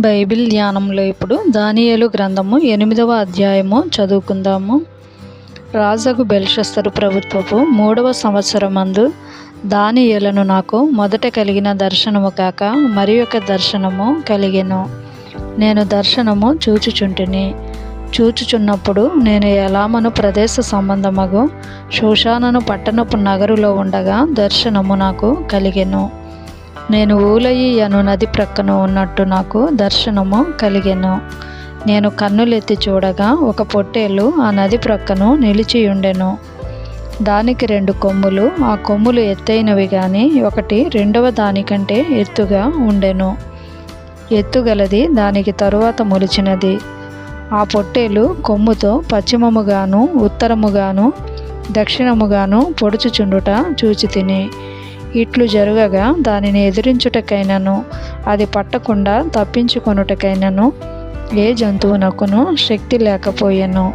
Bible ధ్యానంలో ఇప్పుడు దానియేలు గ్రంథము 8వ అధ్యాయము చదువుకుందాము. రాజగు బెల్షస్సరు ప్రభుత్వపు 3వ సంవత్సరమందు దానియేలును నాకు మొదట కలిగిన దర్శనము కాక మరి ఒక దర్శనము కలిగెను. నేను దర్శనము చూచుచున్నప్పుడు నేను ఎలామను ప్రదేశ సంబంధమగు షూషాను పట్టణపు నగరులో ఉండగా దర్శనము నాకు కలిగెను. నేను ఊలయి అను నది ప్రక్కన ఉన్నట్టు నాకు దర్శనము కలిగెను. నేను కన్నులెత్తి చూడగా ఒక పొట్టేలు ఆ నది ప్రక్కను నిలిచియుండెను. దానికి 2 కొమ్ములు, ఆ కొమ్ములు ఎత్తైనవి గాని ఒకటి రెండవ దానికంటే ఎత్తుగా ఉండెను. ఎత్తుగలది దానికి తరువాత మొలిచినది. ఆ పొట్టేలు కొమ్ముతో పశ్చిమముగాను ఉత్తరముగాను దక్షిణముగాను పొడుచుచుండుట చూచితిని. ఇట్లు జరుగగా దానిని ఎదిరించుటకైనను అది పట్టకుండా తప్పించుకొనుటకైనను ఏ జంతువునకును శక్తి లేకపోయెను.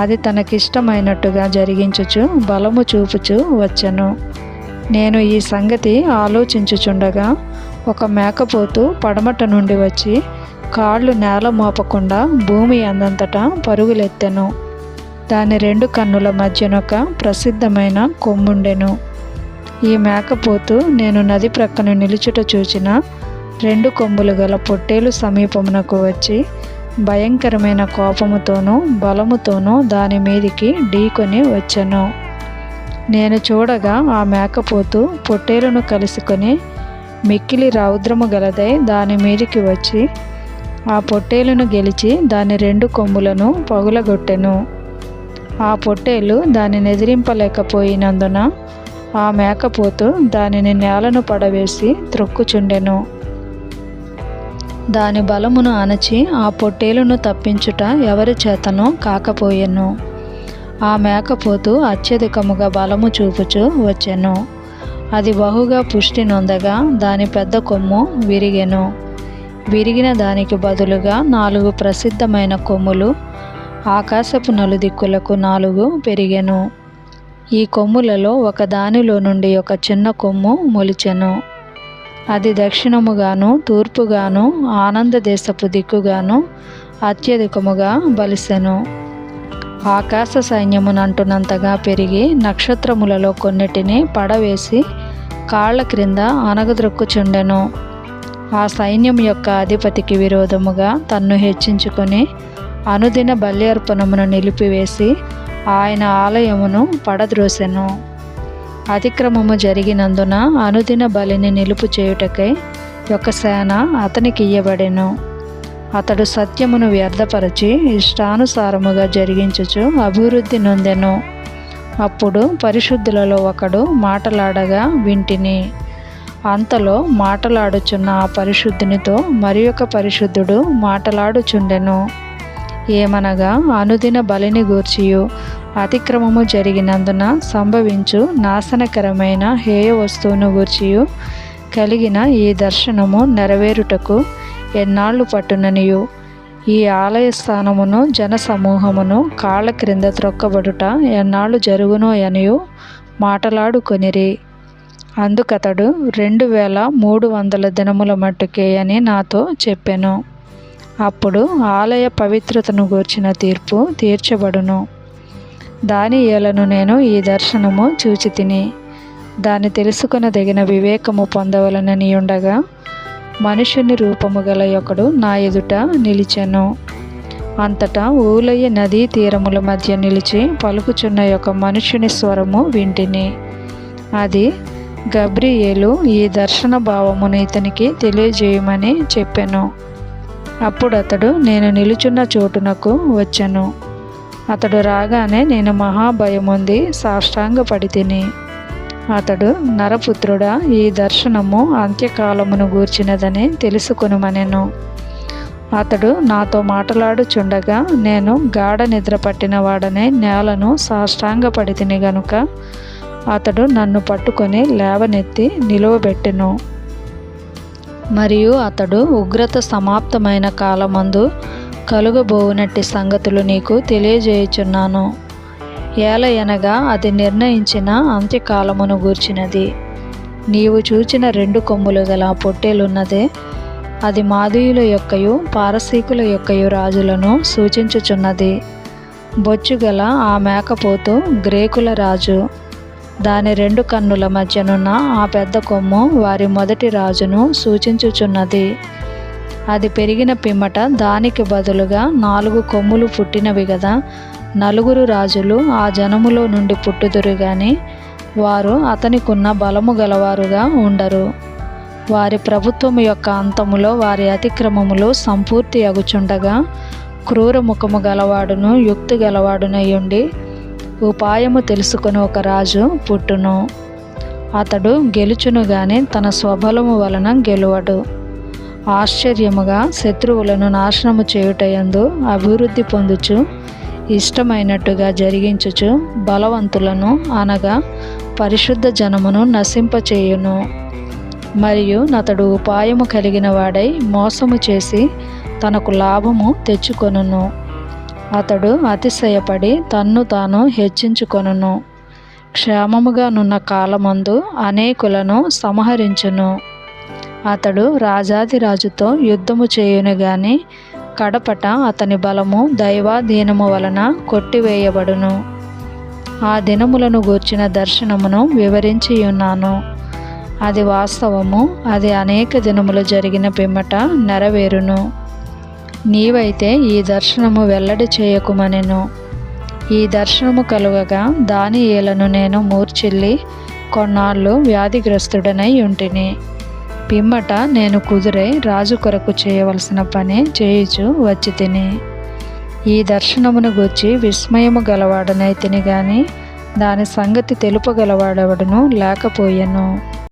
అది తనకిష్టమైనట్టుగా జరిగించుచు బలము చూపుచు వచ్చెను. నేను ఈ సంగతి ఆలోచించుచుండగా ఒక మేకపోతు పడమట నుండి వచ్చి కాళ్ళు నేల మోపకుండా భూమి అందంతటా పరుగులెత్తెను. దాని 2 కన్నుల మధ్యనొక ప్రసిద్ధమైన కొమ్ముండెను. ఈ మేకపోతు నేను నది ప్రక్కన నిలుచుట చూచిన 2 కొమ్ములు గల పొట్టేలు సమీపమునకు వచ్చి భయంకరమైన కోపముతోనూ బలముతోనూ దాని మీదికి ఢీకొని వచ్చెను. నేను చూడగా ఆ మేకపోతు పొట్టేలును కలుసుకొని మిక్కిలి రౌద్రము గలదై దాని మీదికి వచ్చి ఆ పొట్టేలును గెలిచి దాని 2 కొమ్ములను పగులగొట్టెను. ఆ పొట్టేలు దానిని ఎదిరింపలేకపోయినందున ఆ మేకపోతు దానిని నేలను పడవేసి త్రొక్కుచుండెను. దాని బలమును అణచి ఆ పొట్టేలును తప్పించుట ఎవరి చేతనో కాకపోయెను. ఆ మేకపోతు అత్యధికముగా బలము చూపుచు వచ్చెను. అది బహుగా పుష్టి నొందగా దాని పెద్ద కొమ్ము విరిగెను. విరిగిన దానికి బదులుగా 4 ప్రసిద్ధమైన కొమ్ములు ఆకాశపు నలుదిక్కులకు 4 పెరిగెను. ఈ కొమ్ములలో ఒక దానిలో నుండి ఒక చిన్న కొమ్ము మొలిచెను. అది దక్షిణముగాను తూర్పుగాను ఆనంద దేశపు దిక్కుగాను అత్యధికముగా బలిసెను. ఆకాశ సైన్యమునంటున్నంతగా పెరిగి నక్షత్రములలో కొన్నిటిని పడవేసి కాళ్ల క్రింద అనగద్రొక్కుచుండెను. ఆ సైన్యం యొక్క అధిపతికి విరోధముగా తన్ను హెచ్చించుకొని అనుదిన బలి అర్పణమును నిలిపివేసి ఆయన ఆలయమును పడద్రోసెను. అతిక్రమము జరిగినందున అనుదిన బలిని నిలుపు చేయుటకై ఒక సేన అతనికి ఇయ్యబడెను. అతడు సత్యమును వ్యర్థపరచి ఇష్టానుసారముగా జరిగించుచు అభివృద్ధి నొందెను. అప్పుడు పరిశుద్ధులలో ఒకడు మాటలాడగా వింటిని. అంతలో మాటలాడుచున్న ఆ పరిశుద్ధునితో మరి ఒక పరిశుద్ధుడు మాటలాడుచుండెను. ఏమనగా అనుదిన బలిని గూర్చియు అతిక్రమము జరిగినందున సంభవించు నాశనకరమైన హేయ వస్తువును గూర్చియు కలిగిన ఈ దర్శనము నెరవేరుటకు ఎన్నాళ్ళు పట్టుననియు ఈ ఆలయ స్థానమును జనసమూహమును కాళ్ళ క్రింద త్రొక్కబడుట ఎన్నాళ్ళు జరుగునో అనియు మాటలాడుకొనిరి. అందుకతడు 2300 దినముల మట్టుకే అని నాతో చెప్పెను. అప్పుడు ఆలయ పవిత్రతను గూర్చిన తీర్పు తీర్చబడును. దానియేలును నేను ఈ దర్శనము చూచితిని. దాన్ని తెలుసుకొనదగిన వివేకము పొందవలనని ఉండగా మనుషుని రూపము గల ఒకడు నా ఎదుట నిలిచెను. అంతటా ఊలయ్య నదీ తీరముల మధ్య నిలిచి పలుకుచున్న ఒక మనుషుని స్వరము వింటిని. అది గబ్రియేలు ఈ దర్శన భావమును ఇతనికి తెలియజేయమని చెప్పెను. అప్పుడు అతడు నేను నిలుచున్న చోటునకు వచ్చెను. అతడు రాగానే నేను మహాభయముంది సాష్టాంగపడి తిని. అతడు నరపుత్రుడా, ఈ దర్శనము అంత్యకాలమును గూర్చినదని తెలుసుకొనుమనెను. అతడు నాతో మాటలాడుచుండగా నేను గాఢ నిద్ర పట్టిన వాడనే నేలను సాష్టాంగపడి తిని గనుక అతడు నన్ను పట్టుకొని లేవనెత్తి నిలువబెట్టెను. మరియు అతడు ఉగ్రత సమాప్తమైన కాలమందు కలుగబోవునట్టి సంగతులు నీకు తెలియజేయుచున్నాను. ఏలయనగా అది నిర్ణయించిన అంత్యకాలమును గూర్చినది. నీవు చూచిన 2 కొమ్ములు గల పొట్టేలున్నదే అది మాదీయుల యొక్కయు పారసీకుల యొక్కయు రాజులను సూచించుచున్నది. బొచ్చుగల ఆ మేకపోతు గ్రీకుల రాజు. దాని 2 కన్నుల మధ్యనున్న ఆ పెద్ద కొమ్ము వారి మొదటి రాజును సూచించుచున్నది. అది పెరిగిన పిమ్మట దానికి బదులుగా 4 కొమ్ములు పుట్టినవి గదా. 4 రాజులు ఆ జనములో నుండి పుట్టుదురు గాని వారు అతనికున్న బలము గలవారుగా ఉండరు. వారి ప్రభుత్వము యొక్క అంతములో వారి అతిక్రమములు సంపూర్తి అగుచుండగా క్రూర ముఖము గలవాడును యుక్తి గలవాడునై ఉండి ఉపాయము తెలుసుకొని ఒక రాజు పుట్టును. అతడు గెలుచును గాని తన స్వబలము వలన గెలువడు. ఆశ్చర్యముగా శత్రువులను నాశనము చేయుటయందు అభివృద్ధి పొందుచు ఇష్టమైనట్టుగా జరిగించుచు బలవంతులను అనగా పరిశుద్ధ జనమును నశింపచేయును. మరియు అతడు ఉపాయము కలిగిన వాడై మోసము చేసి తనకు లాభము తెచ్చుకొనును. అతడు అతిశయపడి తన్ను తాను హెచ్చించుకొనును. క్షేమముగా నున్న కాలమందు అనేకులను సంహరించును. అతడు రాజాదిరాజుతో యుద్ధము చేయును గాని కడపట అతని బలము దైవాధీనము వలన కొట్టివేయబడును. ఆ దినములను గూర్చిన దర్శనమును వివరించియున్నాను. అది వాస్తవము. అది అనేక దినములు జరిగిన పిమ్మట నెరవేరును. నీవైతే ఈ దర్శనము వెల్లడి చేయకుమనెను. ఈ దర్శనము కలుగగా దానియేలును నేను మూర్ఛిల్లి కొన్నాళ్ళు వ్యాధిగ్రస్తుడనై ఉంటిని. పిమ్మట నేను కుదురై రాజు కొరకు చేయవలసిన పని చేయుచు వచ్చి తిని ఈ దర్శనమును గూర్చి విస్మయము గలవాడనైతిని గాని దాని సంగతి తెలుపగలవాడెవడును లేకపోయెను.